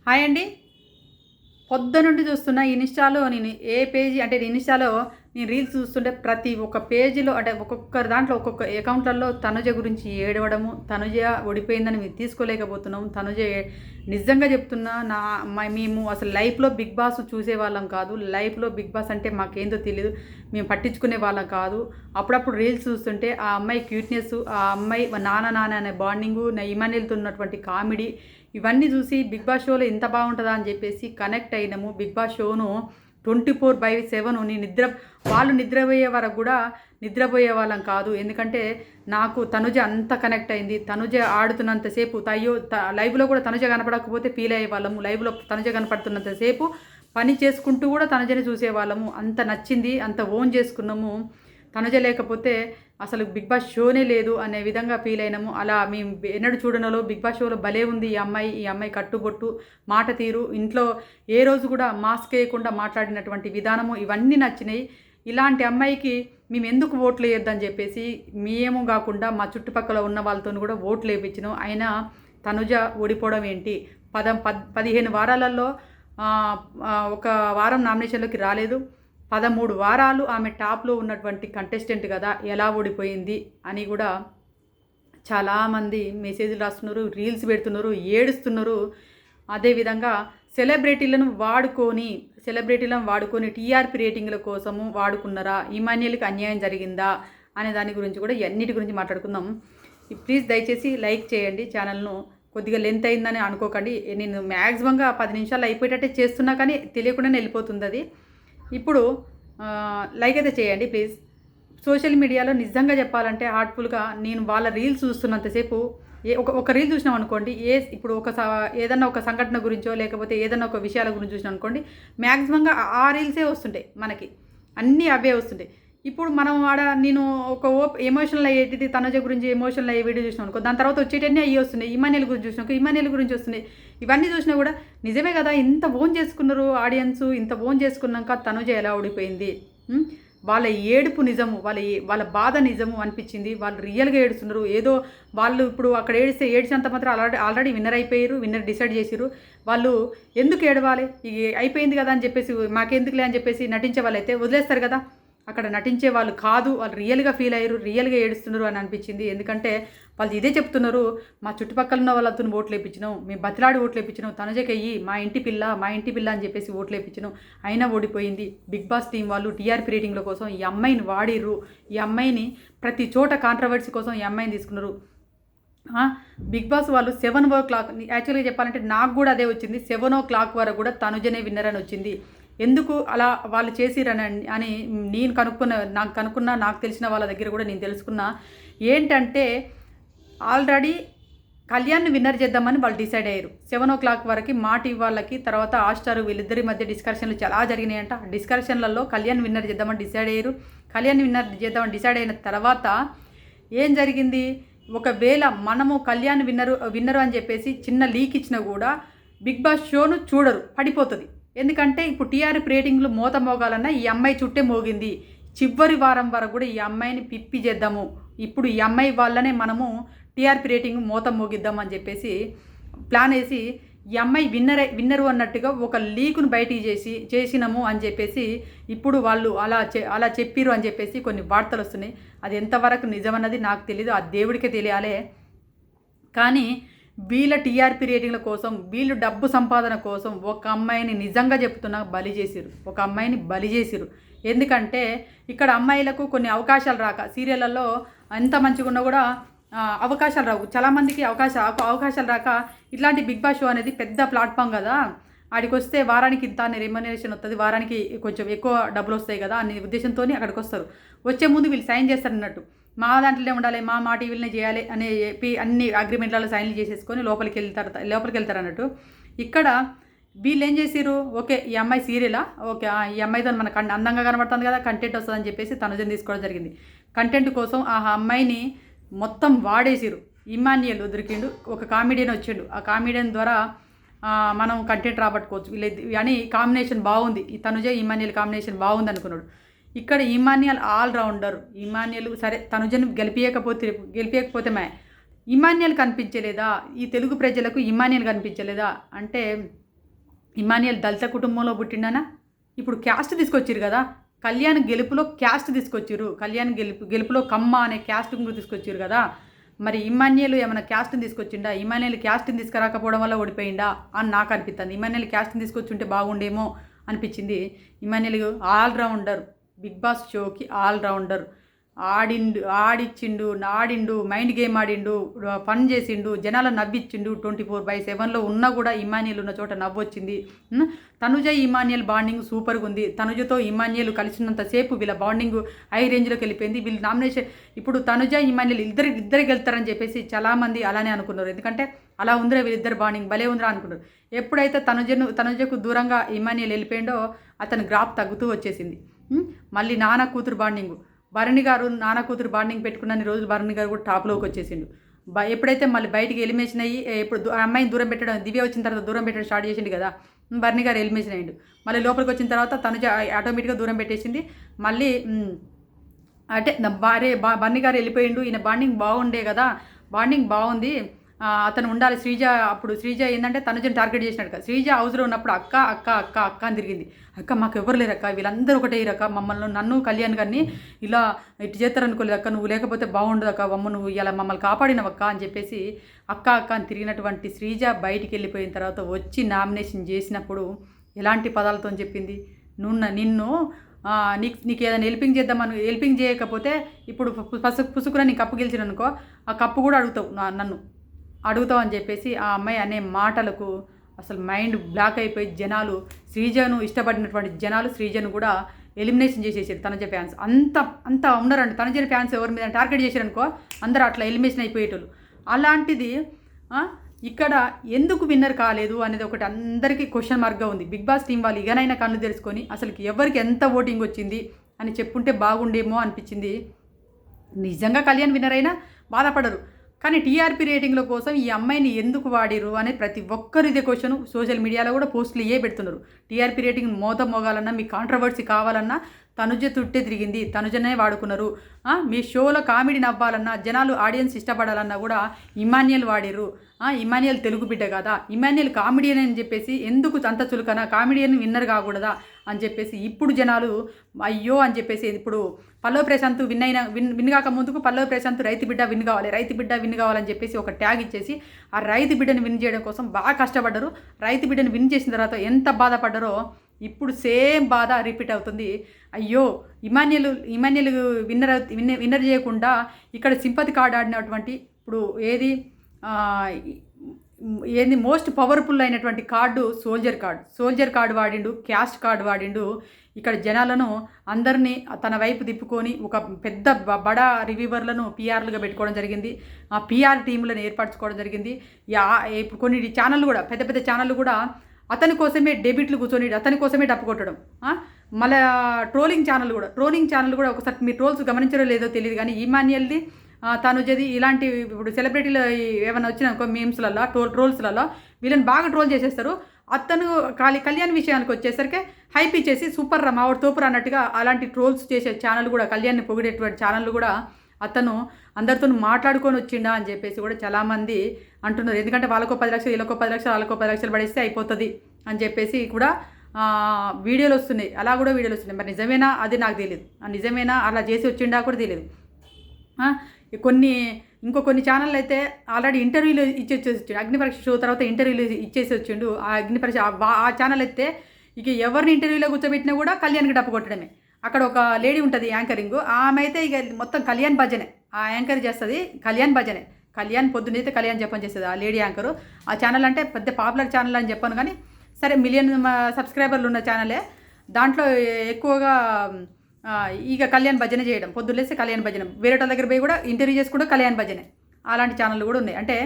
Hi అండి. పొద్దునుండి చూస్తున్న ఇన్‌స్టాలో నేను ఏ పేజీ అంటే ఇన్‌స్టాలో నేను రీల్స్ చూస్తుంటే ప్రతి ఒక్క పేజీలో అంటే ఒక్కొక్కరి దాంట్లో ఒక్కొక్క అకౌంట్‌లలో తనుజ గురించి ఏడవడము, తనుజ ఓడిపోయిందని మేము తీసుకోలేకపోతున్నాం. నిజంగా చెప్తున్నా మేము అసలు లైఫ్‌లో 'బిగ్ బాస్' చూసేవాళ్ళం కాదు. లైఫ్‌లో 'బిగ్ బాస్' అంటే మాకేందో తెలీదు. మేము పట్టించుకునే వాళ్ళం కాదు. అప్పుడప్పుడు రీల్స్ చూస్తుంటే ఆ అమ్మాయి క్యూట్‌నెస్, ఆ అమ్మాయి నాన్న నాన్న అనే బాండింగు, ఇమాన్యుల్‌తో ఉన్నటువంటి కామెడీ ఇవన్నీ చూసి 'బిగ్ బాస్' షోలో ఇంత బాగుంటదా అని చెప్పేసి కనెక్ట్ అయినాము. 'బిగ్ బాస్' షోను 24/7 వాళ్ళు నిద్రపోయే వరకు కూడా నిద్రపోయే వాళ్ళం కాదు. ఎందుకంటే నాకు తనుజ అంత కనెక్ట్ అయింది. తనుజ ఆడుతున్నంత సేపు లైవ్‌లో కూడా తనుజ కనపడకపోతే ఫీల్ అయ్యేవాళ్ళము. లైవ్‌లో తనుజ కనపడుతున్నంత సేపు పని చేసుకుంటూ కూడా తనుజని చూసేవాళ్ళము. అంత నచ్చింది. అంత ఓన్ చేసుకున్నాము. తనుజ లేకపోతే అసలు 'బిగ్ బాస్' షోనే లేదు అనే విధంగా ఫీల్ అయినాము. అలా మేము ఎన్నడూ చూడనోలో 'బిగ్ బాస్' షోలో భలే ఉంది ఈ అమ్మాయి కట్టుబొట్టు, మాట తీరు, ఇంట్లో ఏ రోజు కూడా మాస్క్ ఏయకుండా మాట్లాడినటువంటి విధానము ఇవన్నీ నచ్చినాయి. ఇలాంటి అమ్మాయికి మేమెందుకు ఓట్లేయొద్దని చెప్పేసి మేము గాకుండా మా చుట్టుపక్కల ఉన్న వాళ్ళతోని కూడా ఓట్లేపిచ్చినాం. అయినా తనుజ ఓడిపోవడం ఏంటి? 15 వారాలలో ఒక వారం నామినేషన్‌లోకి రాలేదు. 13 వారాలు ఆమె టాప్‌లో ఉన్నటువంటి కంటెస్టెంట్ గదా! ఎలా ఓడిపోయింది అని గూడా చాలామంది మెసేజ్‌లు రాస్తున్నారు, రీల్స్ పెడుతున్నారు, ఏడుస్తున్నారు. అదేవిధంగా సెలబ్రిటీలను వాడుకొని టీఆర్‌పీ రేటింగ్‌ల కోసము వాడుకున్నారా? ఇమాన్యుల్‌కి అన్యాయం జరిగిందా? అనే దాని గురించి కూడా ఇయన్నిటి గురించి మాట్లాడుకుందాం. ప్లీజ్ దయచేసి లైక్ చేయండి ఛానల్‌ను. కొద్దిగా లెంత్ అయిందని అనుకోకండి. నేను మాక్సిమంగా 10 నిమిషాల్లో అయిపోయేటట్టే చేస్తున్నా కానీ తెలియకుండానే వెళ్ళిపోతుందది. ఇప్పుడు లైక్ అయితే చేయండి ప్లీజ్. సోషల్ మీడియాలో నిజంగా చెప్పాలంటే హార్ట్‌ఫుల్‌గా నేను వాళ్ళ రీల్స్ చూస్తున్నంత సేపు ఒక రీల్ చూసినాం అనుకోండి, ఇప్పుడు ఏదన్నా ఒక సంఘటన గురించో లేకపోతే ఏదన్నా ఒక విషయాల గురించి చూసినాం అనుకోండి, మాక్సిమంగా ఆ రీల్సే వస్తుంటాయి మనకి. అన్నీ అవే వస్తుంటాయి. ఇప్పుడు మనం నేను ఒక ఎమోషనల్ అయ్యేటిది తనుజ గురించి ఎమోషనల్ అయ్యే వీడియో చూసినాం అనుకో, దాని తర్వాత వచ్చేటన్నీ అయ్యి వస్తున్నాయి. ఇమాన్యుల్ గురించి చూసినాం, ఇమాన్యుల్ గురించి వస్తున్నాయి. ఇవన్నీ చూసినా కూడా నిజమే కదా! ఇంత ఓన్ చేసుకున్నారు ఆడియన్స్. ఇంత ఓన్ చేసుకున్నాక తనుజ ఎలా ఓడిపోయింది? వాళ్ళ ఏడుపు నిజము. వాళ్ళ బాధ నిజము అనిపించింది. వాళ్ళు రియల్‌గా ఏడుస్తున్నారు. ఏదో వాళ్ళు ఇప్పుడు అక్కడ ఏడ్చినంత మాత్రం ఆల్రెడీ విన్నర్ అయిపోయారు. విన్నర్ డిసైడ్ చేసిర్రు. వాళ్ళు ఎందుకు ఏడవాలి? అయిపోయింది కదా అని చెప్పేసి మాకెందుకులే అని చెప్పేసి నటించే వాళ్ళైతే వదిలేస్తారు కదా! అక్కడ నటించే వాళ్ళు కాదు. వాళ్ళు రియల్‌గా ఫీల్ అయ్యారు. రియల్‌గా ఏడుస్తున్నారు అని అనిపించింది. ఎందుకంటే వాళ్ళు ఇదే చెప్తున్నారు. మా చుట్టుపక్కల ఉన్న వాళ్ళతోని ఓట్లేపించినాం. మేము బతిలాడి ఓట్లేపించినాం. తనుజకెయ్యి మా ఇంటి పిల్ల అని చెప్పేసి ఓట్లేపించినాం. అయినా ఓడిపోయింది. బిగ్ బాస్ టీం వాళ్ళు టీఆర్‌పీ రేటింగ్‌ల కోసం ఈ అమ్మాయిని వాడిర్రు. ఈ అమ్మాయిని ప్రతి చోట కాంట్రవర్సీ కోసం ఈ అమ్మాయిని తీసుకున్నారు. బిగ్ బాస్ వాళ్ళు 7:00 యాక్చువల్‌గా చెప్పాలంటే నాకు కూడా అదే వచ్చింది. 7:00 వరకు కూడా తనుజనే విన్నర్ అని వచ్చింది. ఎందుకు అలా వాళ్ళు అని నాకు తెలిసిన వాళ్ళ దగ్గర కూడా నేను తెలుసుకున్నా. ఏంటంటే ఆల్రెడీ కళ్యాణ్‌ని విన్నర్ చేద్దామని వాళ్ళు డిసైడ్ అయ్యారు. 7:00 వరకు మా టీవీ వాళ్ళకి, తర్వాత హాట్‌స్టార్ వీళ్ళిద్దరి మధ్య డిస్కషన్‌లు చాలా జరిగినాయంట. డిస్కషన్‌లలో కళ్యాణ్ విన్నర్ చేద్దామని డిసైడ్ అయ్యారు. కళ్యాణ్ విన్నర్ చేద్దామని డిసైడ్ అయిన తర్వాత ఏం జరిగింది? ఒకవేళ మనము కళ్యాణ్ విన్నరు అని చెప్పేసి చిన్న లీక్ ఇచ్చినా కూడా బిగ్ బాస్ షోను చూడరు, పడిపోతుంది. ఎందుకంటే ఇప్పుడు టీఆర్‌పీ రేటింగ్లు మోగాలన్నా ఈ అమ్మాయి చుట్టే మోగింది. చివరి వారం వరకు కూడా ఈ అమ్మాయిని పిప్పి చేద్దాము. ఇప్పుడు ఈ అమ్మాయి వల్లనే మనము టీఆర్‌పీ రేటింగ్ మోగిద్దాం అని చెప్పేసి ప్లాన్ వేసి ఈ అమ్మాయి విన్నరు అన్నట్టుగా ఒక లీకును బయటికి చేసినాము అని చెప్పేసి ఇప్పుడు వాళ్ళు అలా చెప్పిరు అని చెప్పేసి కొన్ని వార్తలు వస్తున్నాయి. అది ఎంతవరకు నిజమన్నది నాకు తెలీదు. ఆ దేవుడికే తెలియాలి. కానీ వీళ్ళ టీఆర్‌పీ రేటింగ్ల కోసం, వీళ్ళు డబ్బు సంపాదన కోసం ఒక అమ్మాయిని నిజంగా చెప్తున్నా ఒక అమ్మాయిని బలి చేసిరు. ఎందుకంటే ఇక్కడ అమ్మాయిలకు కొన్ని అవకాశాలు రాక సీరియళ్ళల్లో ఎంత మంచిగున్నా కూడా అవకాశాలు రావు. చాలామందికి అవకాశాలు రాక ఇట్లాంటి బిగ్ బాస్ షో అనేది పెద్ద ప్లాట్ఫామ్ కదా! ఆడికి వస్తే వారానికి ఇంత అని రెమ్యునరేషన్ వస్తుంది, వారానికి కొంచెం ఎక్కువ డబ్బులు వస్తాయి కదా అనే ఉద్దేశంతో అక్కడికి వస్తారు. వచ్చే ముందు వీళ్ళు సైన్ చేస్తారన్నట్టు. మా దాంట్లోనే ఉండాలి, మా టీవీలనే చేయాలి అనే చెప్పి అన్ని అగ్రిమెంట్లలో సైన్లు చేసేసుకొని లోపలికి వెళ్తారు అన్నట్టు. ఇక్కడ వీళ్ళు ఏం చేసిర్రు? ఓకే, ఈ అమ్మాయి సీరియలా? ఓకే, ఈ అమ్మాయితో మనకు అందంగా కనబడుతుంది కదా, కంటెంట్ వస్తుందని చెప్పేసి తనుజని తీసుకోవడం జరిగింది. కంటెంట్ కోసం ఆ అమ్మాయిని మొత్తం వాడేసిరు. ఇమాన్యుల్ దొరికిండు, ఒక కామెడియన్ వచ్చిండు. ఆ కామెడియన్ ద్వారా మనం కంటెంట్ రాబట్టుకోవచ్చు అని కాంబినేషన్ బాగుంది. ఈ తనుజ ఇమాన్యుల్ కాంబినేషన్ బాగుంది అనుకున్నాడు. ఇక్కడ ఇమాన్యుల్ ఆల్రౌండర్. ఇమాన్యుల్ సరే తనుజను గెలిపించకపోతే ఇమాన్యుల్ కనిపించలేదా? ఈ తెలుగు ప్రజలకు ఇమాన్యుల్ కనిపించలేదా అంటే ఇమాన్యుయల్ దళిత కుటుంబంలో పుట్టిండనా? ఇప్పుడు క్యాస్ట్ తీసుకొచ్చిరు కదా, కళ్యాణ్ గెలుపులో క్యాస్ట్ తీసుకొచ్చిర్రు, కళ్యాణ్ గెలుపులో కమ్మ అనే క్యాస్ట్ తీసుకొచ్చిర్రు కదా. మరి ఇమాన్యుయల్ ఏమైనా క్యాస్ట్ని తీసుకొచ్చిండా? ఇమాన్యుయల్ క్యాస్ట్ని తీసుకురాకపోవడం వల్ల ఓడిపోయిందా అని నాకు అనిపిస్తుంది. ఇమాన్యుయల్ క్యాస్ట్ని తీసుకొచ్చుంటే బాగుండేమో అనిపించింది. ఇమాన్యుయల్ ఆల్రౌండర్, బిగ్ బాస్ షోకి ఆల్రౌండర్. ఆడిచ్చిండు, ఆడిండు, మైండ్ గేమ్ ఆడిండు, ఫన్ చేసిండు, జనాలను నవ్విచ్చిండు. 24/7లో ఉన్నా కూడా ఇమాన్యుయల్ ఉన్న చోట నవ్వొచ్చింది. తనుజ ఇమాన్యుయల్ బాండింగ్ సూపర్గా ఉంది. తనుజతో ఇమాన్యుయల్ కలిసినంతసేపు వీళ్ళ బాండింగ్ హై రేంజ్లోకి వెళ్ళిపోయింది. వీళ్ళు నామినేషన్ ఇప్పుడు తనుజ ఇమాన్యుయల్ ఇద్దరికి వెళ్తారని చెప్పేసి చాలామంది అలానే అనుకున్నారు. ఎందుకంటే అలా ఉందిరా వీళ్ళిద్దరు బాండింగ్ భలే ఉందిరా అనుకున్నారు. ఎప్పుడైతే తనుజకు దూరంగా ఇమాన్యుయల్ వెళ్ళిపోయిండో అతని గ్రాఫ్ తగ్గుతూ వచ్చేసింది. మళ్ళీ నాన్న కూతురు బాండింగ్, భరణి గారు నాన్న కూతురు బాండింగ్ పెట్టుకున్న రోజులు భరణి గారు కూడా టాప్లోకి వచ్చేసిండు. ఎప్పుడైతే మళ్ళీ బయటికి ఎలిమినేషన్ అయ్యి ఇప్పుడు అమ్మాయిని దూరం పెట్టడం, దివ్య వచ్చిన తర్వాత దూరం పెట్టడం స్టార్ట్ చేసిండు కదా, భరణి గారు ఎలిమినేషన్ అయ్యిండు. మళ్ళీ లోపలికి వచ్చిన తర్వాత తనుజ ఆటోమేటిక్గా దూరం పెట్టేసింది. మళ్ళీ అంటే భరణి గారు వెళ్ళిపోయిండు. ఈయన బాండింగ్ బాగుండే కదా, బాండింగ్ బాగుంది, అతను ఉండాలి. శ్రీజ ఏంటంటే తనుజని టార్గెట్ చేసినాడు కదా. శ్రీజ హౌస్లో ఉన్నప్పుడు అక్క అక్క అక్క అక్క అని తిరిగింది. అక్క మాకు ఎవరు లేరక్క, వీళ్ళందరూ ఒకటే రక్క, నన్ను కళ్యాణ్ గారిని ఇలా ఇటు చేస్తారనుకోలేదు అక్క, నువ్వు లేకపోతే బాగుండదు అక్క, నువ్వు ఇలా మమ్మల్ని కాపాడినవక్క అని చెప్పేసి అక్క అక్క అని తిరిగినటువంటి శ్రీజ బయటికి వెళ్ళిపోయిన తర్వాత వచ్చి నామినేషన్ చేసినప్పుడు ఎలాంటి పదాలతో చెప్పింది, నిన్ను నీకు ఏదైనా హెల్పింగ్ చేయకపోతే ఇప్పుడు పుసుకున నీ కప్పు గెలిచిన అనుకో, ఆ కప్పు కూడా నన్ను అడుగుతావు అని చెప్పేసి ఆ అమ్మాయి అనే మాటలకు అసలు మైండ్ బ్లాక్ అయిపోయి జనాలు శ్రీజను ఇష్టపడినటువంటి జనాలు శ్రీజను కూడా ఎలిమినేషన్ చేసేసారు. తనుజ ఫ్యాన్స్ అంత ఉన్నారండి. తనుజ ఫ్యాన్స్ ఎవరి మీద టార్గెట్ చేశారనుకో అందరూ అట్లా ఎలిమినేషన్ అయిపోయేటోళ్ళు. అలాంటిది ఇక్కడ ఎందుకు విన్నర్ కాలేదు అనేది ఒకటి అందరికీ క్వశ్చన్ మార్క్గా ఉంది. బిగ్ బాస్ టీం వాళ్ళు ఇకనైనా కళ్ళు తెలుసుకొని అసలుకి ఎవరికి ఎంత ఓటింగ్ వచ్చింది అని చెప్పుంటే బాగుండేమో అనిపించింది. నిజంగా కళ్యాణ్ విన్నర్ అయినా బాధపడరు, కానీ టీఆర్పీ రేటింగ్ల కోసం ఈ అమ్మాయిని ఎందుకు వాడిరు అనే ప్రతి ఒక్కరు ఇదే క్వశ్చన్. సోషల్ మీడియాలో కూడా పోస్టులు పెడుతున్నారు. టీఆర్పీ రేటింగ్ మోగాలన్నా, మీ కాంట్రవర్సీ కావాలన్నా తనుజ తుట్టే తిరిగింది, తనుజనే వాడుకున్నారు. మీ షోలో కామెడీ నవ్వాలన్నా, జనాలు ఆడియన్స్ ఇష్టపడాలన్నా కూడా ఇమాన్యుయల్ వాడిరు. ఇమాన్యుయల్ తెలుగు బిడ్డ కదా, ఇమాన్యుయల్ కామెడియన్ అని చెప్పేసి ఎందుకు అంత చులకన, కామెడియన్ విన్నర్ కాకూడదా అని చెప్పేసి ఇప్పుడు జనాలు అయ్యో అని చెప్పేసి ఇప్పుడు పల్లవి ప్రశాంత్ విన్ కాక ముందుకు పల్లవి ప్రశాంత్ రైతు బిడ్డ విన్ కావాలని చెప్పేసి ఒక ట్యాగ్ ఇచ్చేసి ఆ రైతు బిడ్డను విన్ చేయడం కోసం బాగా కష్టపడ్డారు. రైతు బిడ్డను విన్ చేసిన తర్వాత ఎంత బాధపడ్డారో ఇప్పుడు సేమ్ బాధ రిపీట్ అవుతుంది. అయ్యో ఇమాన్యుయల్ విన్నర్ చేయకుండా ఇక్కడ సింపతి కార్డ్ ఆడినటువంటి ఇప్పుడు ఏంది మోస్ట్ పవర్ఫుల్ అయినటువంటి కార్డు సోల్జర్ కార్డు వాడిండు, క్యాస్ట్ కార్డు వాడిండు. ఇక్కడ జనాలను అందరినీ తన వైపు తిప్పుకొని ఒక పెద్ద బడా రివ్యూవర్లను పీఆర్లుగా పెట్టుకోవడం జరిగింది. ఆ పీఆర్ టీంలను ఏర్పరచుకోవడం జరిగింది. ఇప్పుడు కొన్ని ఛానళ్ళు కూడా పెద్ద ఛానళ్ళు కూడా అతని కోసమే డెబిట్లు కూర్చొని అతని కోసమే డప్పు కొట్టడం. మళ్ళీ ట్రోలింగ్ ఛానల్ కూడా ఒకసారి మీరు ట్రోల్స్ గమనించడం లేదో తెలియదు, కానీ ఇమాన్యుయల్ది తనుజది ఇలాంటి ఇప్పుడు సెలబ్రిటీలు ఏమైనా వచ్చినాకో మీమ్స్లలో ట్రోల్స్లలో వీళ్ళని బాగా ట్రోల్ చేసేస్తారు. అతను కళ్యాణ్ విషయానికి వచ్చేసరికి హైప్ ఇచ్చేసి సూపర్ రా మావాడు తోపురా అన్నట్టుగా అలాంటి ట్రోల్స్ చేసే ఛానల్ కూడా, కళ్యాణ్ని పొగిడేటువంటి ఛానల్ కూడా అతను అందరితో మాట్లాడుకొని వచ్చిండా అని చెప్పేసి కూడా చాలామంది అంటున్నారు. ఎందుకంటే వాళ్ళకో 10 లక్షలు, వీళ్ళకో 10 లక్షలు, వాళ్ళకో 10 లక్షలు పడేస్తే అయిపోతుంది అని చెప్పేసి కూడా వీడియోలు వస్తున్నాయి. అలా కూడా వీడియోలు వస్తున్నాయి. మరి నిజమేనా అది నాకు తెలియదు. నిజమేనా అలా చేసి వచ్చిండా కూడా తెలియదు. కొన్ని ఛానళ్ళు అయితే ఆల్రెడీ ఇంటర్వ్యూలు ఇచ్చేసి వచ్చిండు. అగ్నిపరీక్ష షో తర్వాత ఇంటర్వ్యూలు ఇచ్చేసి వచ్చిండు. ఆ అగ్నిపరీక్ష ఆ ఛానల్ అయితే ఇక ఎవరిని ఇంటర్వ్యూలో కూర్చోబెట్టినా కూడా కళ్యాణ్కి డప్పు కొట్టడమే. అక్కడ ఒక లేడీ ఉంటుంది యాంకరింగ్, ఆమె అయితే ఇక మొత్తం కళ్యాణ్ భజనే, ఆ యాంకర్ చేస్తుంది కళ్యాణ్ భజనే. కళ్యాణ్ పొద్దునైతే కళ్యాణ్ చెప్పని చేస్తుంది ఆ లేడీ యాంకరు. ఆ ఛానల్ అంటే పెద్ద పాపులర్ ఛానల్ అని చెప్పాను, కానీ సరే మిలియన్ సబ్స్క్రైబర్లు ఉన్న ఛానలే. దాంట్లో ఎక్కువగా ఇక కళ్యాణ్ భజన చేయడం, పొద్దులేస్తే కళ్యాణ్ భజన, వేరే వాళ్ళ దగ్గర పోయి కూడా ఇంటర్వ్యూ చేసి కూడా కళ్యాణ్ భజనే. అలాంటి ఛానళ్ళు కూడా ఉన్నాయి. అంటే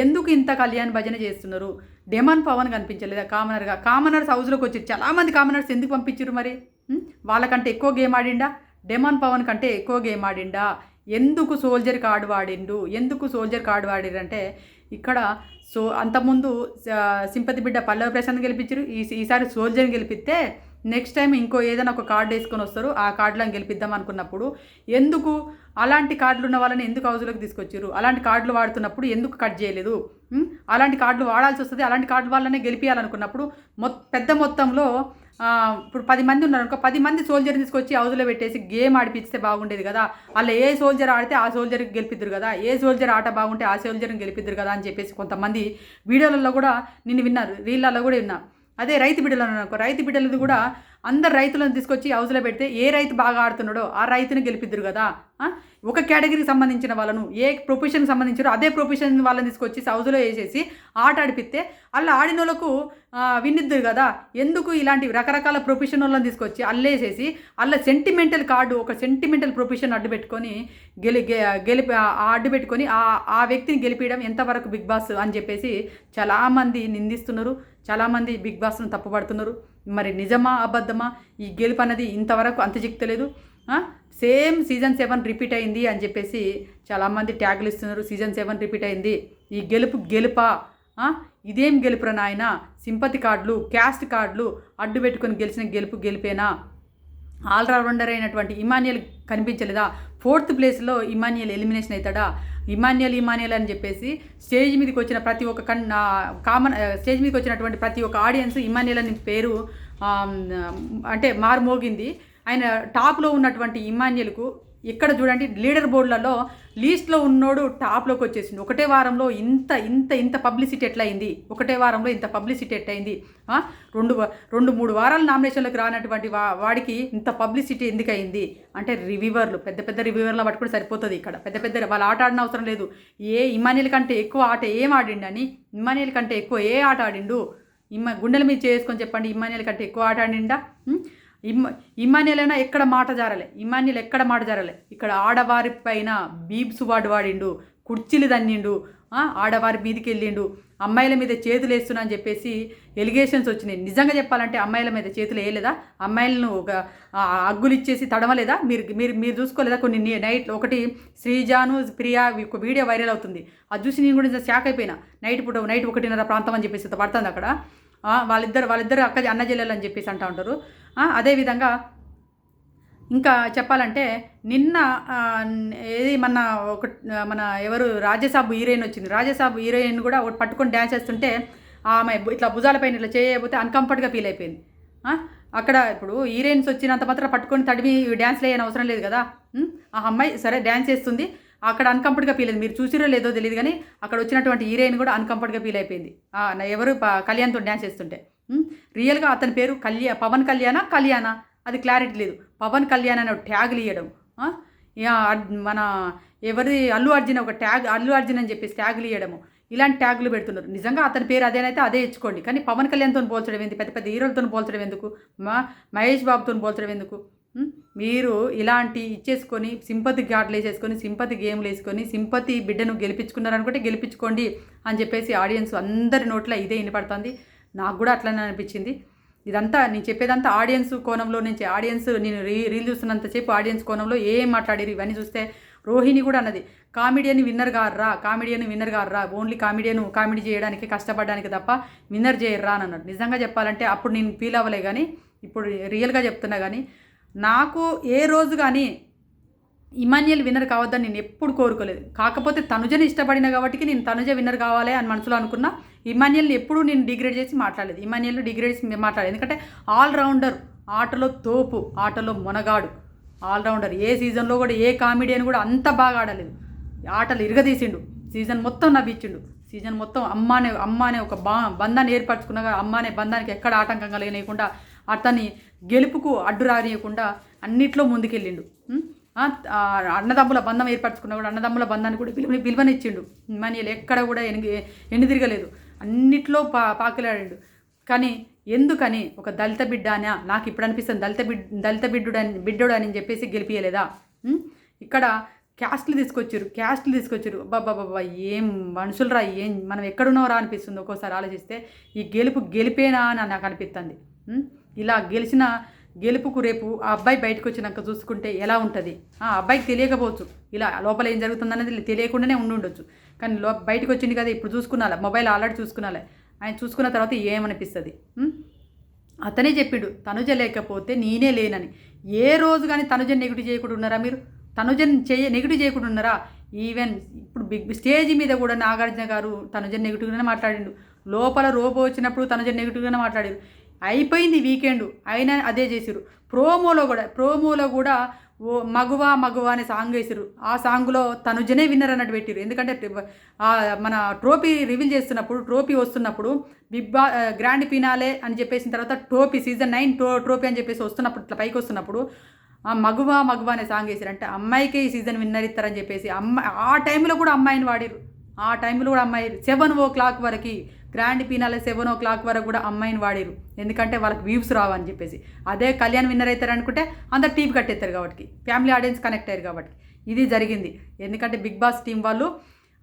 ఎందుకు ఇంత కళ్యాణ్ భజన చేస్తున్నారు? డెమాన్ పవన్ కనిపించలేదా కామనర్స్ హౌస్లోకి వచ్చి చాలామంది కామనర్స్ ఎందుకు పంపించారు? మరి వాళ్ళకంటే ఎక్కువ గేమ్ ఆడిండా? డెమాన్ పవన్ కంటే ఎక్కువ గేమ్ ఆడిండా? ఎందుకు సోల్జర్ కార్డు వాడిరంటే ఇక్కడ అంతకుముందు సింపతి బిడ్డ పల్లవి ప్రశాంత్ గెలిపించారు. ఈసారి సోల్జర్ని గెలిపిస్తే నెక్స్ట్ టైం ఇంకో ఏదైనా ఒక కార్డు వేసుకొని వస్తారు, ఆ కార్డులను గెలిపిద్దాం అనుకున్నప్పుడు ఎందుకు అలాంటి కార్డులు ఉన్న వాళ్ళని ఎందుకు హౌస్లోకి తీసుకొచ్చారు, అలాంటి కార్డులు వాడుతున్నప్పుడు ఎందుకు కట్ చేయలేదు, అలాంటి కార్డులు వాడాల్సి వస్తుంది, అలాంటి కార్డు వాళ్ళనే గెలిపించాలనుకున్నప్పుడు పెద్ద మొత్తంలో ఇప్పుడు 10 మంది ఉన్నారు అనుకో, 10 మంది సోల్జర్ని తీసుకొచ్చి హౌస్లో పెట్టేసి గేమ్ ఆడిపిస్తే బాగుండేది కదా. అలా ఏ సోల్జర్ ఆడితే ఆ సోల్జర్కి గెలిపిద్దరు కదా, ఏ సోల్జర్ ఆట బాగుంటే ఆ సోల్జర్ని గెలిపిద్దరు కదా అని చెప్పేసి కొంతమంది వీడియోలలో కూడా నిన్ను విన్నారు, రీళ్ళల్లో కూడా విన్నా. అదే రైతు బిడ్డలు అనుకో, రైతు బిడ్డలది కూడా అందరు రైతులను తీసుకొచ్చి హౌస్లో పెడితే ఏ రైతు బాగా ఆడుతున్నాడో ఆ రైతుని గెలిపిద్దరు కదా. ఒక కేటగిరీకి సంబంధించిన వాళ్ళను ఏ ప్రొఫెషన్కి సంబంధించారో అదే ప్రొఫెషన్ వాళ్ళని తీసుకొచ్చి హౌస్లో వేసేసి ఆట ఆడిపిస్తే అలా ఆడిన వాళ్ళకు విన్నిద్దరు కదా. ఎందుకు ఇలాంటి రకరకాల ప్రొఫెషన్ వాళ్ళని తీసుకొచ్చి అల్లేసేసి అల్ల సెంటిమెంటల్ కార్డు, ఒక సెంటిమెంటల్ ప్రొఫెషన్ అడ్డు పెట్టుకొని గెలిపి అడ్డు పెట్టుకొని ఆ వ్యక్తిని గెలిపించడం ఎంతవరకు బిగ్ బాస్ అని చెప్పేసి చాలామంది నిందిస్తున్నారు, చాలామంది బిగ్ బాస్ను తప్పుపడుతున్నారు. మరి నిజమా అబద్ధమా ఈ గెలుపు అనేది ఇంతవరకు అంతజిక్తలేదు. సేమ్ సీజన్ 7 రిపీట్ అయింది అని చెప్పేసి చాలామంది ట్యాగులు ఇస్తున్నారు. సీజన్ 7 రిపీట్ అయింది, ఈ గెలుపా, ఇదేం గెలుపురా నాయన, సింపతి కార్డులు, క్యాస్ట్ కార్డులు అడ్డు పెట్టుకొని గెలిచిన గెలిపేనా? ఆల్రౌండర్ అయినటువంటి ఇమాన్యుయల్ కనిపించలేదా? 4th ప్లేస్లో ఇమాన్యుయల్ ఎలిమినేషన్ అవుతాడా? ఇమాన్యుయల్ అని చెప్పేసి స్టేజ్ మీదకి వచ్చిన ప్రతి ఒక్క స్టేజ్ మీదకి వచ్చినటువంటి ప్రతి ఒక్క ఆడియన్స్ ఇమాన్యుయల్ అని పేరు అంటే మారుమోగింది. ఆయన టాప్లో ఉన్నటువంటి ఇమాన్యుయల్కు ఎక్కడ చూడండి లీడర్ బోర్డులలో లీస్ట్లో ఉన్నోడు టాప్లోకి వచ్చేసింది. ఒకటే వారంలో ఇంత పబ్లిసిటీ ఎట్లయింది? ఒకటే వారంలో ఇంత పబ్లిసిటీ ఎట్లయింది? 2-3 వారాల నామినేషన్లకు రానటువంటి వాడికి ఇంత పబ్లిసిటీ ఎందుకు అయింది అంటే రివ్యూవర్లు, పెద్ద రివ్యూవర్లు పట్టుకుంటే సరిపోతుంది. ఇక్కడ పెద్ద వాళ్ళు ఆట ఆడిన అవసరం లేదు. ఇమాన్యుయల్ కంటే ఎక్కువ ఆట ఏం ఆడిండని, ఇమాన్యుయల్ కంటే ఎక్కువ ఏ ఆట ఆడిండు? గుండెల మీద చేసుకొని చెప్పండి, ఇమాన్యుయల్ కంటే ఎక్కువ ఆట ఆడిండా? ఇమాన్యుయల్ అయినా ఎక్కడ మాట జారలే. ఇక్కడ ఆడవారి పైన బీబ్స్ వాడిండు, కుర్చీలు తన్నిండు, ఆడవారి మీదకి వెళ్ళిండు, అమ్మాయిల మీద చేతులు వేస్తున్నా అని చెప్పేసి ఎలిగేషన్స్ వచ్చినాయి. నిజంగా చెప్పాలంటే అమ్మాయిల మీద చేతులు వేయలేదా? అమ్మాయిలను ఒక అగ్గులు ఇచ్చేసి తడవలేదా? మీరు చూసుకోలేదా? కొన్ని నైట్ ఒకటి శ్రీజాను ప్రియా ఒక వీడియో వైరల్ అవుతుంది, అది చూసి నేను కూడా షాక్ అయిపోయినా. నైట్ 1:30 ప్రాంతం అని చెప్పేసి పడుతుంది అక్కడ. వాళ్ళిద్దరు అన్న చెల్లెలు అని చెప్పేసి అంటూ ఉంటారు. అదేవిధంగా ఇంకా చెప్పాలంటే నిన్న మన ఎవరు రాజ్యసభ హీరోయిన్ వచ్చింది. రాజ్యసభ హీరోయిన్ కూడా ఒకటి పట్టుకొని డ్యాన్స్ చేస్తుంటే ఆమె ఇట్లా భుజాలపైన ఇట్లా చేయకపోతే అన్కంఫర్ట్గా ఫీల్ అయిపోయింది. అక్కడ ఇప్పుడు హీరోయిన్స్ వచ్చినంత మాత్రం పట్టుకొని తడిమి డ్యాన్స్లు వేయని అవసరం లేదు కదా. ఆ అమ్మాయి సరే డ్యాన్స్ చేస్తుంది, అక్కడ అన్కంఫర్ట్గా ఫీల్ అయింది. మీరు చూసిరో లేదో తెలియదు కానీ అక్కడ వచ్చినటువంటి హీరోయిన్ కూడా అన్కంఫర్ట్గా ఫీల్ అయిపోయింది ఎవరు కళ్యాణ్తో డ్యాన్స్ చేస్తుంటే. రియల్గా అతని పేరు పవన్ కళ్యాణ అది క్లారిటీ లేదు. పవన్ కళ్యాణ్ అనే ట్యాగులు ఇవ్వడం, మన ఎవరి అల్లు అర్జున్ అని చెప్పేసి ట్యాగులు ఇవ్వడము, ఇలాంటి ట్యాగులు పెడుతున్నారు. నిజంగా అతని పేరు అదేనైతే అదే ఇచ్చుకోండి, కానీ పవన్ కళ్యాణ్తో పోల్చడం ఎందుకు? పెద్ద హీరోలతో పోల్చడం ఎందుకు? మహేష్ బాబుతో పోల్చడం ఎందుకు? మీరు ఇలాంటి ఇచ్చేసుకొని సింపతి గాడ్లు వేసేసుకొని సింపతి గేమ్లు వేసుకొని సింపతి బిడ్డను గెలిపించుకున్నారనుకుంటే గెలిపించుకోండి అని చెప్పేసి ఆడియన్స్ అందరి నోట్ల ఇదే వినపడుతుంది. నాకు కూడా అట్లనే అనిపించింది. ఇదంతా నేను చెప్పేదంతా ఆడియన్స్ కోణంలో నుంచి, నేను రీల్ చూస్తున్నంతసేపు ఆడియన్స్ కోణంలో ఏం మాట్లాడారు ఇవన్నీ చూస్తే రోహిణి కూడా అన్నది కామెడియన్ విన్నర్ గారురా, ఓన్లీ కామెడీ చేయడానికి కష్టపడడానికి తప్ప విన్నర్ చేయర్రా అని అన్నాడు. నిజంగా చెప్పాలంటే అప్పుడు నేను ఫీల్ అవ్వలే, కానీ ఇప్పుడు రియల్గా చెప్తున్నా. కానీ నాకు ఏ రోజు కానీ ఇమాన్యుయల్ విన్నర్ కావద్దని నేను ఎప్పుడు కోరుకోలేదు. కాకపోతే తనుజని ఇష్టపడిన కాబట్టి నేను తనుజ విన్నర్ కావాలి అని మనసులో అనుకున్నా. ఇమాన్యుయల్ని ఎప్పుడు నేను డిగ్రేడ్ చేసి మాట్లాడలేదు, ఇమాన్యుయల్ని డిగ్రేడ్ చేసి మాట్లాడలేదు. ఎందుకంటే ఆల్రౌండర్, ఆటలో తోపు, ఆటలో మొనగాడు, ఆల్రౌండర్. ఏ సీజన్లో కూడా ఏ కామెడియన్ కూడా అంత బాగా ఆడలేదు. ఆటలు ఇరగదీసిండు, సీజన్ మొత్తం నవ్వించిండు. సీజన్ మొత్తం అమ్మానే ఒక బంధాన్ని ఏర్పరచుకున్నాగా, అమ్మానే బంధానికి ఎక్కడ ఆటంకంగా లేనియకుండా, అతన్ని గెలుపుకు అడ్డు రానియకుండా అన్నిట్లో ముందుకెళ్ళిండు. అన్నదమ్ముల బంధం ఏర్పరచుకున్నా కూడా అన్నదమ్ముల బంధాన్ని కూడా విలువనిచ్చిండు. ఇమాన్యుయల్ ఎక్కడ కూడా తిరగలేదు, అన్నిట్లో పాకులాడిండు. కానీ ఎందుకని ఒక దళిత బిడ్డ అని నాకు ఇప్పుడు అనిపిస్తుంది, దళిత బిడ్డోడు అని చెప్పేసి గెలిపియలేదా? ఇక్కడ క్యాస్ట్లు తీసుకొచ్చారు. బాబా ఏం మనుషులరా, ఏం మనం ఎక్కడున్నారా అనిపిస్తుంది ఒక్కోసారి ఆలోచిస్తే. ఈ గెలిపేనా అని నాకు అనిపిస్తుంది. ఇలా గెలుపుకు రేపు ఆ అబ్బాయి బయటకు వచ్చినాక చూసుకుంటే ఎలా ఉంటుంది? ఆ అబ్బాయికి తెలియకపోవచ్చు ఇలా లోపల ఏం జరుగుతుందనేది తెలియకుండానే ఉండొచ్చు. కానీ బయటకు వచ్చింది కదా, ఇప్పుడు చూసుకున్నాలే, మొబైల్ ఆల్రెడీ చూసుకున్నాలే. ఆయన చూసుకున్న తర్వాత ఏమనిపిస్తుంది? అతనే చెప్పిండు తనుజ లేకపోతే నేనే లేనని. ఏ రోజు కానీ తనుజని నెగిటివ్ చేయకుండా ఉన్నారా మీరు? తనుజని నెగిటివ్ చేయకుండా ఉన్నారా? ఈవెన్ ఇప్పుడు బిగ్ స్టేజ్ మీద కూడా నాగార్జున గారు తనుజని నెగిటివ్గానే మాట్లాడిండు. లోపల రోబో వచ్చినప్పుడు తనుజని నెగిటివ్గానే మాట్లాడారు. అయిపోయింది వీకెండ్ అయినా అదే చేసిరు. ప్రోమోలో కూడా ఓ మగువా మగువా అనే సాంగ్ వేసారు. ఆ సాంగ్లో తనుజనే విన్నర్ అన్నట్టు పెట్టారు. ఎందుకంటే మన ట్రోఫీ రివీల్ చేస్తున్నప్పుడు, ట్రోఫీ వస్తున్నప్పుడు గ్రాండ్ ఫినాలే అని చెప్పేసిన తర్వాత సీజన్ 9 ట్రోఫీ అని చెప్పేసి వస్తున్నప్పుడు, ఇట్లా పైకి వస్తున్నప్పుడు మగువా మగువా అనే సాంగ్ వేసారు. అంటే అమ్మాయికే ఈ సీజన్ విన్నర్ ఇస్తారని చెప్పేసి ఆ టైంలో కూడా అమ్మాయిని వాడిరు. ఆ టైంలో కూడా అమ్మాయి 7 o'clock వరకు గ్రాండ్ ఫినాలే 7 o'clock వరకు కూడా అమ్మాయిని వాడిరు. ఎందుకంటే వాళ్ళకి వ్యూస్ రావని చెప్పేసి. అదే కళ్యాణ్ విన్నర్ అవుతారు అనుకుంటే అందరు టీవీ కట్టేస్తారు కాబట్టి, ఫ్యామిలీ ఆడియన్స్ కనెక్ట్ అయ్యారు కాబట్టి ఇది జరిగింది. ఎందుకంటే బిగ్ బాస్ టీం వాళ్ళు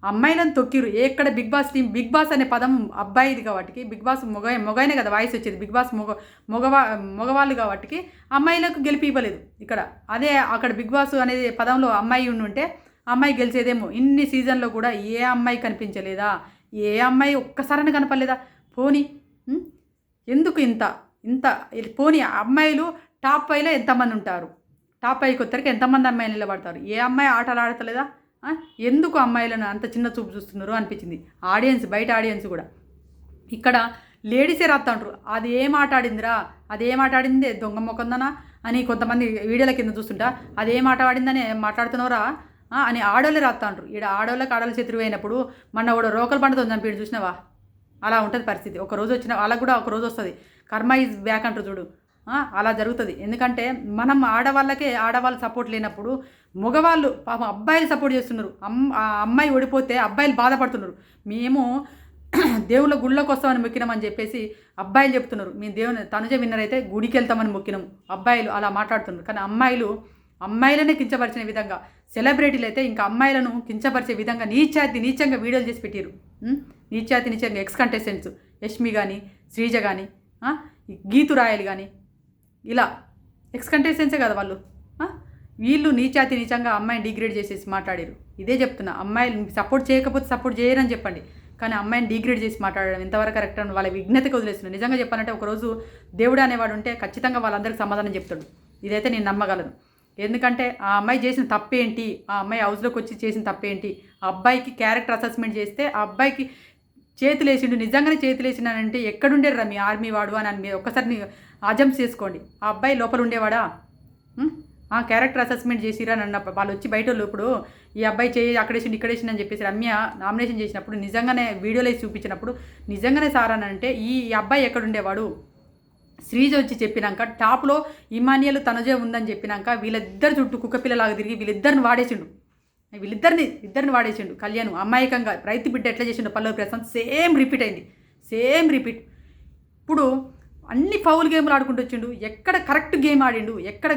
అమ్మాయిలను తొక్కిరు. ఎక్కడ బిగ్ బాస్ అనే పదం అబ్బాయిది కాబట్టి, బిగ్ బాస్ మొగైనే కదా వాయిస్ వచ్చేది, బిగ్ బాస్ మగవాళ్ళు కాబట్టి అమ్మాయిలకు గెలిపి ఇవ్వలేదు ఇక్కడ. అదే అక్కడ బిగ్ బాస్ అనేది పదంలో అమ్మాయి ఉంటే అమ్మాయి గెలిచేదేమో. ఇన్ని సీజన్లో కూడా ఏ అమ్మాయి కనిపించలేదా? ఏ అమ్మాయి ఒక్కసారైనా కనపడలేదా? పోనీ ఎందుకు ఇంత పోనీ అమ్మాయిలు టాప్ 5లో ఎంతమంది ఉంటారు? టాప్ 5కి వచ్చరికి ఎంతమంది అమ్మాయిలు నిలబడతారు? ఏ అమ్మాయి ఆటలు ఆడతలేదా? ఎందుకు అమ్మాయిలను అంత చిన్న చూపు చూస్తున్నారు అనిపించింది బయట ఆడియన్స్ కూడా. ఇక్కడ లేడీసే రాస్తా ఉంటారు, అది ఏం ఆట ఆడిందిరా, అది ఏం ఆట ఆడిందే దొంగ మొక్కందనా అని కొంతమంది వీడియోల కింద చూస్తుంటా, అది ఏం ఆట ఆడిందని మాట్లాడుతున్నారా అని ఆడోళ్ళే రాస్తా ఉంటారు. ఇక్కడ ఆడోళ్ళ శత్రువు అయినప్పుడు మొన్న కూడా రోకల్ బండతో చంపి చూసినావా? అలా ఉంటుంది పరిస్థితి. ఒక రోజు వచ్చిన వాళ్ళకు కూడా ఒక రోజు వస్తుంది. కర్మ ఈజ్ బ్యాక్ అంటారు చూడు, అలా జరుగుతుంది. ఎందుకంటే మనం ఆడవాళ్ళు సపోర్ట్ లేనప్పుడు మగవాళ్ళు పాపం అబ్బాయిలు సపోర్ట్ చేస్తున్నారు. అమ్మాయి ఓడిపోతే అబ్బాయిలు బాధపడుతున్నారు. మేము దేవుళ్ళ గుళ్ళకి వస్తామని మొక్కినామని చెప్పేసి అబ్బాయిలు చెప్తున్నారు. మేము దేవుని తనుజ విన్నర్ అయితే గుడికి వెళ్తామని మొక్కినాము. అబ్బాయిలు అలా మాట్లాడుతున్నారు. కానీ అమ్మాయిలనే కించపరిచిన విధంగా, సెలబ్రిటీలు అయితే ఇంకా అమ్మాయిలను కించపరిచే విధంగా నీచంగా వీడియోలు చేసి పెట్టారు. నీచంగా ఎక్స్ కంటెస్టెంట్స్ యష్మి కానీ, శ్రీజ కానీ, గీతు రాయలు కానీ, ఇలా ఎక్స్ కంటెస్టెంట్సే కదా వాళ్ళు. వీళ్ళు నీచంగా అమ్మాయిని డిగ్రేడ్ చేసేసి మాట్లాడారు. ఇదే చెప్తున్నా, అమ్మాయిలు సపోర్ట్ చేయకపోతే సపోర్ట్ చేయరని చెప్పండి, కానీ అమ్మాయిని డిగ్రేడ్ చేసి మాట్లాడడం ఎంతవరకు కరెక్ట్ అని వాళ్ళ విజ్ఞతకి వదిలేస్తున్నారు. నిజంగా చెప్పాలంటే ఒకరోజు దేవుడు అనేవాడు ఉంటే ఖచ్చితంగా వాళ్ళందరికీ సమాధానం చెప్తాడు. ఇదైతే నేను నమ్మగలను. ఎందుకంటే ఆ అమ్మాయి చేసిన తప్పేంటి, ఆ అమ్మాయి హౌస్లోకి వచ్చి చేసిన తప్పేంటి, ఆ అబ్బాయికి క్యారెక్టర్ అసెస్మెంట్ చేస్తే ఆ అబ్బాయికి చేతులేసిండు, నిజంగానే చేతులేసినానంటే ఎక్కడుండేరా మీ ఆర్మీ వాడు అని మీరు ఒక్కసారి అజంప్స్ చేసుకోండి. ఆ అబ్బాయి లోపల ఉండేవాడా? ఆ క్యారెక్టర్ అసెస్మెంట్ చేసిరా అని అన్నప్పుడు వాళ్ళు వచ్చి బయట ఇప్పుడు ఈ అబ్బాయి అక్కడేసిండు ఇక్కడేసిండు అని చెప్పేసి రమ్య నామినేషన్ చేసినప్పుడు నిజంగానే వీడియోలో చూపించినప్పుడు నిజంగానే సార్ అని అంటే ఈ అబ్బాయి ఎక్కడుండేవాడు? శ్రీజ వచ్చి చెప్పినాక టాప్లో ఇమానియల్ తనుజే ఉందని చెప్పినాక వీళ్ళిద్దరు చుట్టూ కుక్కపిల్లలాగా తిరిగి వీళ్ళిద్దరిని వాడేసిండు కళ్యాణ్. అమాయకంగా రైతు బిడ్డ ఎట్లా చేసిండు పల్లవి ప్రశాంత్ సేమ్ రిపీట్ అయింది. ఇప్పుడు అన్ని ఫౌల్ గేమ్లు ఆడుకుంటూ వచ్చిండు. ఎక్కడ కరెక్ట్ గేమ్ ఆడిండు? ఎక్కడ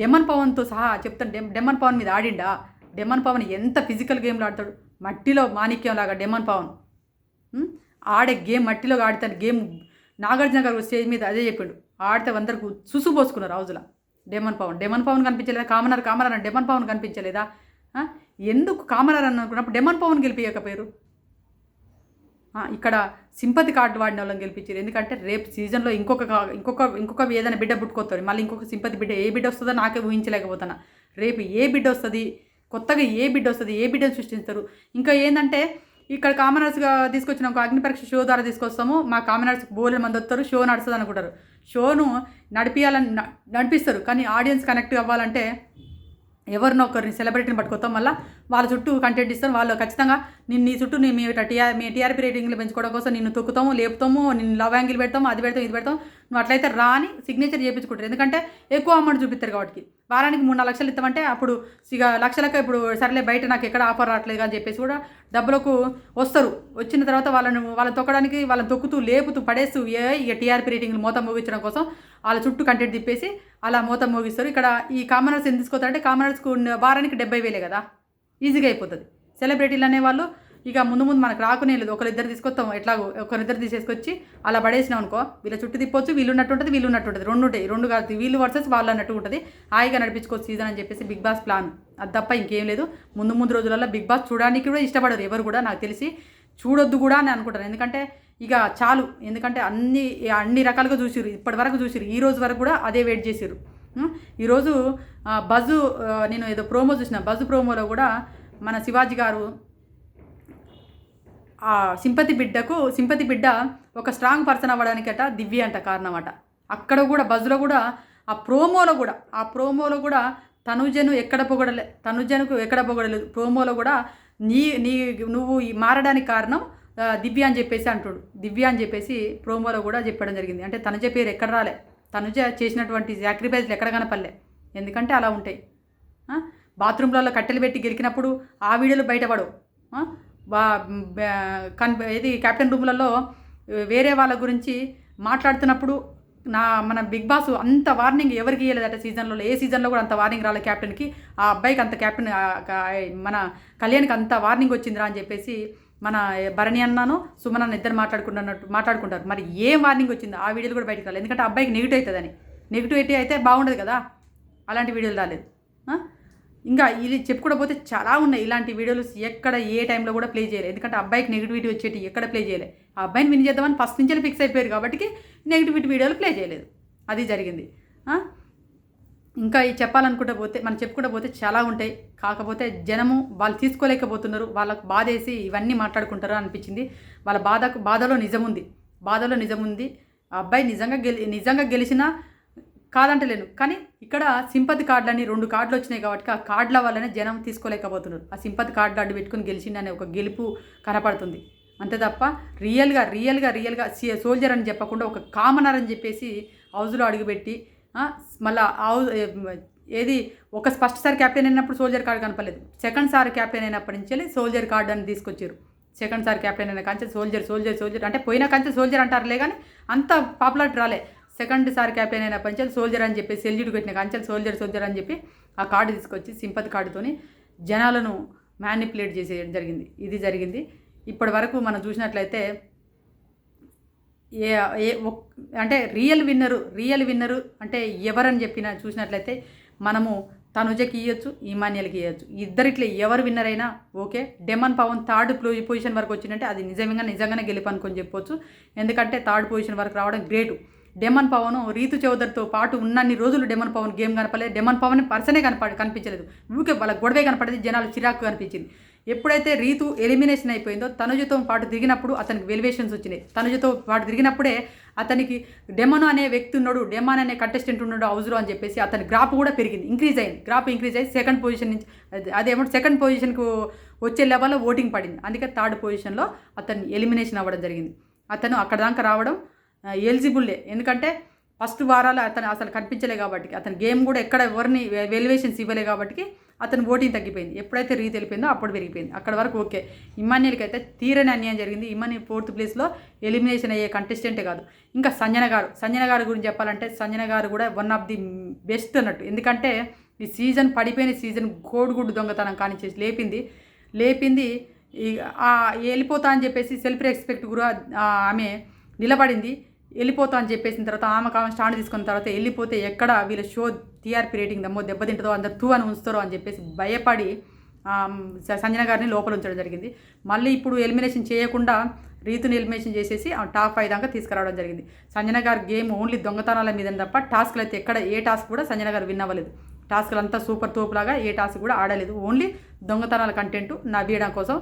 డెమన్ పవన్తో సహా చెప్తాను, డెమన్ పవన్ మీద ఆడిండా? డెమన్ పవన్ ఎంత ఫిజికల్ గేమ్లు ఆడతాడు, మట్టిలో మాణిక్యం లాగా డెమన్ పవన్ ఆడే గేమ్, మట్టిలో ఆడుతాను గేమ్. నాగార్జున గారు స్టేజ్ మీద అదే చెప్పిండు, ఆడితే అందరికి సుసు పోసుకున్నారు హౌజ్లో. డెమన్ పవన్ కనిపించలేదా? కామనర్ అని డెమన్ పవన్ కనిపించలేదా? ఎందుకు కామనర్ అని అనుకున్నప్పుడు డెమన్ పవన్ గెలిపించకపోయారు? ఇక్కడ సింపతి కార్డు వాడిన వాళ్ళని గెలిపించారు. ఎందుకంటే రేపు సీజన్లో ఇంకొక ఏదైనా బిడ్డ పుట్టుకొస్తారు, మళ్ళీ ఇంకొక సింపతి బిడ్డ ఏ బిడ్డ వస్తుందో నాకే ఊహించలేకపోతున్నా. రేపు ఏ బిడ్డ వస్తుంది, కొత్తగా ఏ బిడ్డను సృష్టిస్తారు. ఇంకా ఏంటంటే ఇక్కడ కామనర్స్గా తీసుకొచ్చిన ఒక అగ్ని పరీక్ష షో ద్వారా తీసుకొస్తాము, మా కామనర్స్కి బోలెడు మంది వస్తారు, షో నడుస్తుంది అనుకుంటారు. షోను నడిపిస్తారు, కానీ ఆడియన్స్ కనెక్ట్ అవ్వాలంటే ఎవరినో ఒకరిని సెలబ్రిటీని పట్టుకొస్తాం, మళ్ళీ వాళ్ళ చుట్టూ కంటెంట్ ఇస్తాం. వాళ్ళు ఖచ్చితంగా నీ చుట్టూ మీ టీఆర్పీ రేటింగ్లు పెంచుకోవడం కోసం నిన్ను తొక్కుతాము, లేపుతాము, నిన్ను లవ్ యాంగిల్ పెడతాము, అది పెడతాం, ఇది పెడతాం, నువ్వు అట్లయితే రాని సిగ్నేచర్ చేయించుకుంటారు. ఎందుకంటే ఎక్కువ అమౌంట్ చూపిస్తారు కాబట్టి. వారానికి 3-4 లక్షలు ఇస్తామంటే అప్పుడు ఇక లక్షలకు ఇప్పుడు సరేలే బయట నాకు ఎక్కడ ఆఫర్ రావట్లేదు అని చెప్పేసి కూడా డబ్బులకు వస్తారు. వచ్చిన తర్వాత వాళ్ళని తొక్కడానికి, వాళ్ళని తొక్కుతూ లేపుతూ పడేస్తూ ఇక టీఆర్పీ రేటింగ్లు మోత మోగించడం కోసం వాళ్ళ చుట్టూ కంటెంట్ తిప్పేసి అలా మోత మోగిస్తారు. ఇక్కడ ఈ కామనర్స్ ఎంత తీసుకొస్తారంటే కామనర్స్కు వారానికి 70,000 కదా, ఈజీగా అయిపోతుంది. సెలబ్రిటీలు అనేవాళ్ళు ఇక ముందు మనకు రాకునే లేదు, ఒకరిద్దరు తీసుకొస్తాం, ఎట్లాగో ఒకరిద్దరు తీసేసుకొచ్చి అలా పడేసినాం అనుకో, వీళ్ళ చుట్టూ తిప్పొచ్చు, వీళ్ళు ఉన్నట్టు ఉంటుంది, రెండు కాదు, వీళ్ళు వర్సెస్ వాళ్ళు అన్నట్టు ఉంటుంది. హాయిగా నడిపించుకోవచ్చు సీజన్ అని చెప్పేసి బిగ్ బాస్ ప్లాన్. అది తప్ప ఇంకేం లేదు. ముందు రోజులలో బిగ్ బాస్ చూడడానికి కూడా ఇష్టపడరు ఎవరు కూడా, నాకు తెలిసి చూడొద్దు కూడా అని అనుకుంటారు. ఎందుకంటే ఇక చాలు, ఎందుకంటే అన్ని రకాలుగా చూసిరు, ఇప్పటి వరకు చూసిరు, ఈ రోజు వరకు కూడా అదే వెయిట్ చేసిరు. ఈరోజు బజు నేను ఏదో ప్రోమో చూసిన, బజు ప్రోమోలో కూడా మన శివాజీ గారు ఆ సింపతి బిడ్డ ఒక స్ట్రాంగ్ పర్సన్ అవ్వడానికట దివ్య అంట కారణం అట. అక్కడ కూడా బజులో కూడా ఆ ప్రోమోలో కూడా తనుజను ఎక్కడ పొగడలేదు. ప్రోమోలో కూడా నువ్వు మారడానికి కారణం దివ్య అని చెప్పేసి అంటాడు. దివ్య అని చెప్పేసి ప్రోమోలో కూడా చెప్పడం జరిగింది. అంటే తనుజ పేరు ఎక్కడ రాలే, తనుజ చేసినటువంటి సాక్రిఫైస్లు ఎక్కడ కనపడలే, ఎందుకంటే అలా ఉంటాయి. బాత్రూంలలో కట్టెలు పెట్టి గెలికినప్పుడు ఆ వీడియోలు బయటపడవు. ఇది కెప్టెన్ రూమ్లలో వేరే వాళ్ళ గురించి మాట్లాడుతున్నప్పుడు మన బిగ్ బాస్ అంత వార్నింగ్ ఎవరికి ఇవ్వలేదట సీజన్లో, ఏ సీజన్లో కూడా అంత వార్నింగ్ రాలే క్యాప్టెన్కి. ఆ అబ్బాయికి అంత మన కళ్యాణ్కి అంత వార్నింగ్ వచ్చిందిరా అని చెప్పేసి మన భరణి అన్నాను సుమన్ ఇద్దరు మాట్లాడుకుంటారు. మరి ఏం వార్నింగ్ వచ్చిందో ఆ వీడియోలు కూడా బయటకు రాలేదు, ఎందుకంటే అబ్బాయికి నెగిటివ్ నెగిటివిటీ అయితే బాగుండదు కదా, అలాంటి వీడియోలు రాలేదు. ఇంకా ఇది చెప్పుకుంటూ పోతే చాలా ఉన్నాయి ఇలాంటి వీడియోలు, ఎక్కడ ఏ టైంలో కూడా ప్లే చేయలేదు, ఎందుకంటే అబ్బాయికి నెగిటివిటీ వచ్చేటి ఎక్కడ ప్లే చేయలేదు. ఆ అబ్బాయిని విన్ చేద్దామని ఫస్ట్ నుంచి ఫిక్స్ అయిపోయారు కాబట్టి నెగిటివిటీ వీడియోలు ప్లే చేయలేదు, అది జరిగింది. ఇంకా ఈ మనం చెప్పుకుంటూ పోతే చాలా ఉంటాయి. కాకపోతే జనము వాళ్ళు తీసుకోలేకపోతున్నారు, వాళ్ళకు బాధేసి ఇవన్నీ మాట్లాడుకుంటారు అనిపించింది. వాళ్ళ బాధలో నిజం ఉంది. ఆ అబ్బాయి నిజంగా గెలిచినా కాదంటలేను, కానీ ఇక్కడ సింపతి కార్డులని 2 కార్డులు వచ్చినాయి కాబట్టి ఆ కార్డుల వల్లనే జనం తీసుకోలేకపోతున్నారు. ఆ సింపతి కార్డులు అడ్డు పెట్టుకుని గెలిచిందనే ఒక గెలుపు కనపడుతుంది, అంతే తప్ప రియల్గా సోల్జర్ అని చెప్పకుండా ఒక కామనర్ అని చెప్పేసి హౌస్లో అడుగుపెట్టి మళ్ళీ ఒక ఫస్ట్ సారి క్యాప్టెన్ అయినప్పుడు సోల్జర్ కార్డు కనపలేదు, సెకండ్ సారి క్యాప్టెన్ అయినప్పటి నుంచి సోల్జర్ కార్డు అని తీసుకొచ్చారు. సెకండ్ సారి క్యాప్టెన్ అయిన కంచె సోల్జర్ అంటే పోయిన కంచె సోల్జర్ అంటారులే, కానీ అంత పాపులారిటీ రాలే. సెకండ్ సారి క్యాప్టెన్ అయిన పంచాలు సోల్జర్ అని చెప్పి సెల్యూట్ పెట్టిన కంచెలు సోల్జర్ అని చెప్పి ఆ కార్డు తీసుకొచ్చి సింపతి కార్డుతోని జనాలను మ్యానిపులేట్ చేసేయడం జరిగింది. ఇది జరిగింది. ఇప్పటి వరకు మనం చూసినట్లయితే అంటే రియల్ విన్నరు అంటే ఎవరని చెప్పినా చూసినట్లయితే మనము తనుజకి ఇవ్వచ్చు, ఇమాన్యుయల్కి ఇవ్వచ్చు. ఇద్దరిట్లో ఎవరు విన్నర్ అయినా okay. Demon Pavan third position వరకు వచ్చిందంటే అది నిజంగానే గెలుపు అనుకొని చెప్పొచ్చు, ఎందుకంటే థర్డ్ పొజిషన్ వరకు రావడం గ్రేటు. డెమన్ పవన్ రీతు చౌదరితో పాటు ఉన్నన్ని రోజులు డెమన్ పవన్ గేమ్ కనపడలేదు, డెమన్ పవన్ పర్సనే కనిపించలేదు, ఊకే వాళ్ళ గొడవే కనపడేది, జనాలు చిరాకు కనిపించింది. ఎప్పుడైతే రీతు ఎలిమినేషన్ అయిపోయిందో తనుజతో పాటు తిరిగినప్పుడు అతనికి వెలివేషన్స్ వచ్చినాయి. తనుజతో పాటు తిరిగినప్పుడే అతనికి డెమన్ అనే వ్యక్తి ఉన్నాడు, డెమన్ అనే కంటెస్టెంట్ ఉన్నాడు హౌస్లో అని చెప్పేసి అతని గ్రాఫ్ కూడా పెరిగింది, ఇంక్రీజ్ అయ్యి సెకండ్ పొజిషన్ నుంచి సెకండ్ పొజిషన్కు వచ్చే లెవెల్లో ఓటింగ్ పడింది. అందుకే థర్డ్ పొజిషన్లో అతన్ని ఎలిమినేషన్ అవ్వడం జరిగింది. అతను అక్కడ దాకా రావడం ఎలిజిబుల్లే, ఎందుకంటే ఫస్ట్ వారాలు అతను అసలు కనిపించలే కాబట్టి, అతని గేమ్ కూడా ఎక్కడ ఎవరిని వెలివేషన్స్ ఇవ్వలే కాబట్టి అతను ఓటింగ్ తగ్గిపోయింది. ఎప్పుడైతే రీతి వెళ్ళిపోయిందో అప్పుడు పెరిగిపోయింది. అక్కడ వరకు ఓకే. ఇమాన్యుయల్కి అయితే తీరని అన్యాయం జరిగింది. ఇమాన్యుయల్ 4th ప్లేస్లో ఎలిమినేషన్ అయ్యే కంటెస్టెంటే కాదు. ఇంకా సంజన గారు గురించి చెప్పాలంటే సంజన గారు కూడా వన్ ఆఫ్ ది బెస్ట్ అన్నట్టు, ఎందుకంటే ఈ సీజన్ పడిపోయిన సీజన్ కోడిగుడ్డు దొంగతనం కానిచ్చేసి లేపింది వెళ్ళిపోతా అని చెప్పేసి సెల్ఫ్ రెస్పెక్ట్ కూడా ఆమె నిలబడింది. వెళ్ళిపోతా అని చెప్పేసిన తర్వాత ఆమె స్టాండ్ తీసుకున్న తర్వాత వెళ్ళిపోతే ఎక్కడ వీళ్ళ షో టీఆర్పీ రేటింగ్ దెబ్బతింటుందో అందరు అని ఉంచుతారో అని చెప్పేసి భయపడి సంజన గారిని లోపల ఉంచడం జరిగింది. మళ్ళీ ఇప్పుడు ఎలిమినేషన్ చేయకుండా రీతుని ఎలిమినేషన్ చేసేసి టాప్ 5 దాకా తీసుకురావడం జరిగింది. సంజన గారి గేమ్ ఓన్లీ దొంగతనాల మీద తప్ప టాస్క్లు అయితే ఎక్కడ ఏ టాస్క్ కూడా సంజన గారు విన్ అవ్వలేదు. టాస్క్లు అంతా సూపర్ తోపులాగా ఏ టాస్క్ కూడా ఆడలేదు, ఓన్లీ దొంగతనాల కంటెంట్ నవ్వేయడం కోసం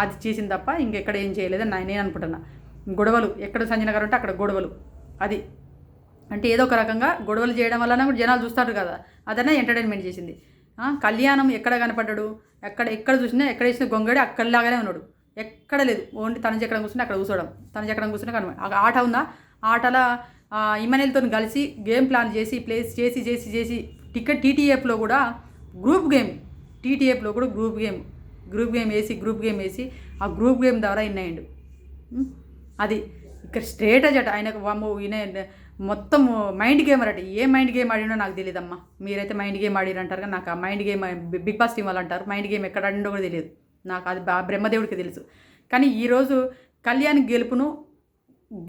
అది చేసింది తప్ప ఇంకెక్కడ ఏం చేయలేదని నేను అనుకుంటున్నా. గొడవలు ఎక్కడ సంజన గారు ఉంటే అక్కడ గొడవలు, అది అంటే ఏదో ఒక రకంగా గొడవలు చేయడం వలన కూడా జనాలు చూస్తారు కదా, అదనే ఎంటర్టైన్మెంట్ చేసింది. కళ్యాణం ఎక్కడ కనపడ్డాడు, ఎక్కడ చూసినా గొంగడి అక్కడిలాగానే ఉన్నాడు, ఎక్కడ లేదు. ఓన్లీ తనజ ఎక్కడ కూర్చుంటే అక్కడ కూర్చోవడం, తనజ ఎక్కడ కూర్చున్నా కనపడ. ఆట ఉందా, ఆటలో ఇమాన్యుయల్తో కలిసి గేమ్ ప్లాన్ చేసి ప్లేస్ చేసి టీటీఎఫ్లో కూడా గ్రూప్ గేమ్ వేసి ఆ గ్రూప్ గేమ్ ద్వారా ఇన్నాయండు. అది ఇక్కడ స్ట్రేట్ అజట ఆయనకు ఈయన మొత్తం మైండ్ గేమర్ అట. ఏ మైండ్ గేమ్ ఆడినో నాకు తెలియదమ్మా. మీరైతే మైండ్ గేమ్ ఆడిరంటారు కానీ నాకు ఆ mind game Bigg Boss team వాళ్ళు అంటారు మైండ్ గేమ్ ఎక్కడ ఆడినో కూడా తెలియదు నాకు, అది బ్రహ్మదేవుడికి తెలుసు. కానీ ఈరోజు కళ్యాణ్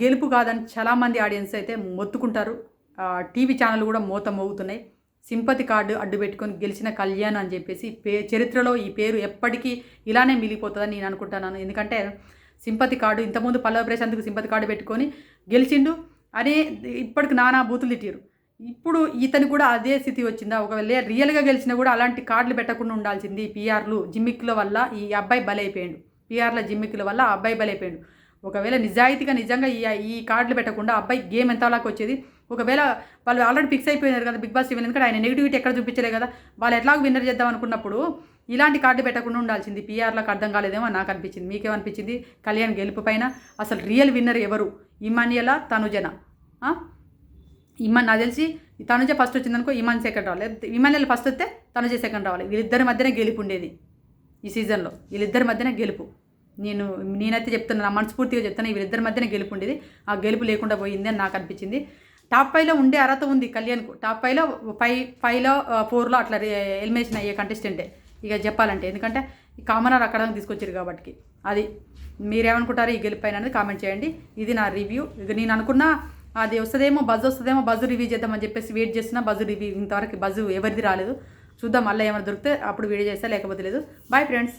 గెలుపు కాదని చాలామంది ఆడియన్స్ అయితే మొత్తుకుంటారు. టీవీ ఛానల్ కూడా మోగుతున్నాయి. సింపతి కార్డు అడ్డు పెట్టుకొని గెలిచిన కళ్యాణ్ అని చెప్పేసి చరిత్రలో ఈ పేరు ఎప్పటికీ ఇలానే మిగిలిపోతుందని నేను అనుకుంటున్నాను. ఎందుకంటే సింపతి కార్డు, ఇంతకుముందు పల్లవి ప్రశాంత్కు సింపతి కార్డు పెట్టుకొని గెలిచిండు అని ఇప్పటికి నానా బూతులు తిట్టారు. ఇప్పుడు ఇతను కూడా అదే స్థితి వచ్చిందా? ఒకవేళ రియల్గా గెలిచినా కూడా అలాంటి కార్డులు పెట్టకుండా ఉండాల్సింది. పీఆర్లు జిమ్మిక్ల వల్ల ఈ అబ్బాయి బలైపోయాడు. పీఆర్ల జిమ్మిక్ల వల్ల ఆ అబ్బాయి బలైపోయాడు. ఒకవేళ నిజంగా ఈ కార్డులు పెట్టకుండా అబ్బాయి గేమ్ ఎంతలాగా వచ్చేది. ఒకవేళ వాళ్ళు ఆల్రెడీ ఫిక్స్ అయిపోయినారు కదా బిగ్ బాస్ 7, ఎందుకంటే ఆయన నెగిటివిటీ ఎక్కడ చూపించలే కదా. వాళ్ళు ఎట్లాగో విన్నర్ చేద్దాం అనుకున్నప్పుడు ఇలాంటి కార్డు పెట్టకుండా ఉండాల్సింది. పీఆర్లకు అర్థం కాలేదేమో నాకు అనిపించింది. మీకేమనిపించింది? కళ్యాణ్ గెలుపు పైన అసలు రియల్ విన్నర్ ఎవరు? ఇమాన్యుయలా, తనుజనా? నాకు తెలిసి తనుజ ఫస్ట్ వచ్చిందనుకో, ఇమాన్ సెకండ్ రావాలి. ఇమాన్యుయల్ ఫస్ట్ వస్తే తనుజ సెకండ్ రావాలి. వీళ్ళిద్దరి మధ్యనే గెలుపు ఉండేది ఈ సీజన్లో. వీళ్ళిద్దరి మధ్యనే గెలుపు. నేనైతే చెప్తున్నా, నా మనస్ఫూర్తిగా చెప్తాను, వీళ్ళిద్దరి మధ్యనే గెలుపు ఉండేది. ఆ గెలుపు లేకుండా పోయింది అని నాకు అనిపించింది. టాప్ 5లో ఉండే అర్హత ఉంది కళ్యాణ్కు. టాప్ 5లో 5లో 4లో అట్లా ఎలిమినేషన్ అయ్యే కంటెస్టెంటే ఇక చెప్పాలంటే. ఎందుకంటే ఈ కామనర్ అక్కడ తీసుకొచ్చారు కాబట్టి. అది మీరేమనుకుంటారు ఈ గెలుపు పైన అనేది కామెంట్ చేయండి. ఇది నా రివ్యూ. ఇక నేను అనుకున్నా అది వస్తుందేమో, బజ్ రివ్యూ చేద్దామని చెప్పేసి వెయిట్ చేస్తున్నా. బజ్ రివ్యూ ఇంతవరకు ఎవరిది రాలేదు. చూద్దాం, మళ్ళీ ఏమైనా దొరికితే అప్పుడు వీడియో చేస్తా, లేకపోతే లేదు. Boy friends.